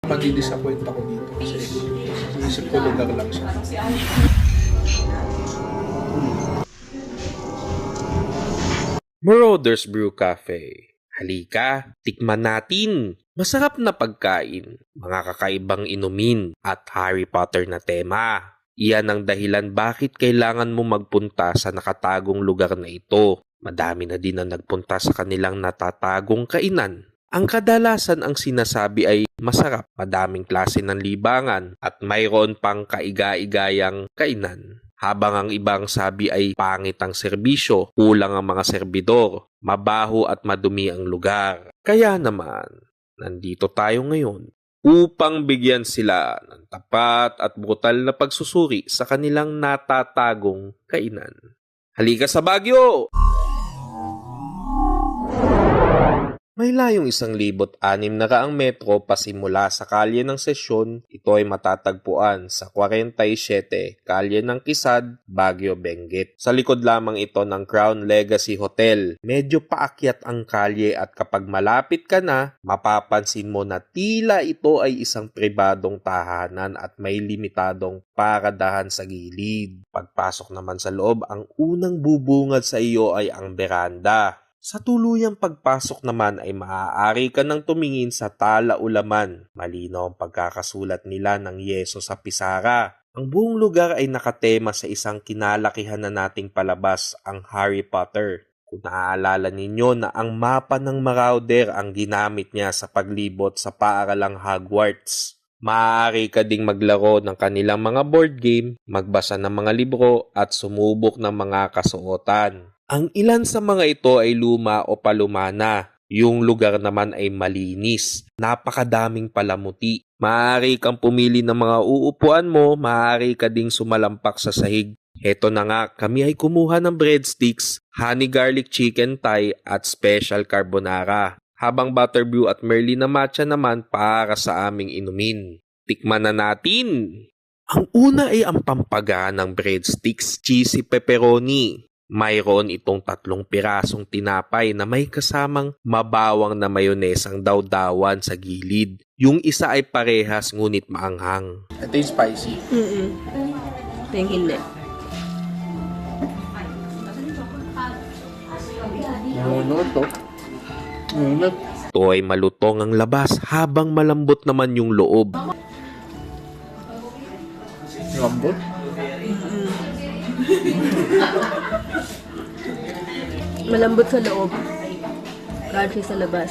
Madi-disappoint ako dito kasi isip ko lugar lang siya. Marauders Brew Cafe. Halika, tikman natin. Masarap na pagkain, mga kakaibang inumin, at Harry Potter na tema. Iyan ang dahilan bakit kailangan mo magpunta sa nakatagong lugar na ito. Madami na din ang nagpunta sa kanilang natatagong kainan. Ang kadalasan ang sinasabi ay masarap, madaming klase ng libangan, at mayroon pang kaiga-igayang kainan. Habang ang ibang sabi ay pangit ang serbisyo, kulang ang mga serbidor, mabaho at madumi ang lugar. Kaya naman, nandito tayo ngayon upang bigyan sila ng tapat at brutal na pagsusuri sa kanilang natatagong kainan. Halika sa Baguio! May layong 1,600 metro pasimula sa kalye ng Sesyon. Ito ay matatagpuan sa 47 kalye ng Kisad, Baguio, Benguet. Sa likod lamang ito ng Crown Legacy Hotel. Medyo paakyat ang kalye at kapag malapit ka na, mapapansin mo na tila ito ay isang pribadong tahanan at may limitadong paradahan sa gilid. Pagpasok naman sa loob, ang unang bubungad sa iyo ay ang beranda. Sa tuluyang pagpasok naman ay maaari ka nang tumingin sa tala-ulaman. Malinaw ang pagkakasulat nila ng yeso sa pisara. Ang buong lugar ay nakatema sa isang kinalakihan na nating palabas, ang Harry Potter. Kung naaalala ninyo na ang mapa ng Marauder ang ginamit niya sa paglibot sa paaralang Hogwarts. Maaari ka ding maglaro ng kanilang mga board game, magbasa ng mga libro at sumubok ng mga kasuotan. Ang ilan sa mga ito ay luma o palumana. Yung lugar naman ay malinis. Napakadaming palamuti. Maaari kang pumili ng mga uupuan mo, maaari ka ding sumalampak sa sahig. Heto na nga, kami ay kumuha ng breadsticks, honey garlic chicken thai at special carbonara. Habang butterbrew at merly na matcha naman para sa aming inumin. Tikman na natin! Ang una ay ang pampaganang breadsticks, cheesy pepperoni. Mayroon itong 3 pirasong tinapay na may kasamang mabawang na mayones ang dawdawan sa gilid. Yung isa ay parehas ngunit maanghang. Ito yung spicy. Ito yung hindi. Nunod to. Nunod. Ito ay malutong ang labas habang malambot naman yung loob. Lambot. Malambot sa loob. Crunchy sa labas.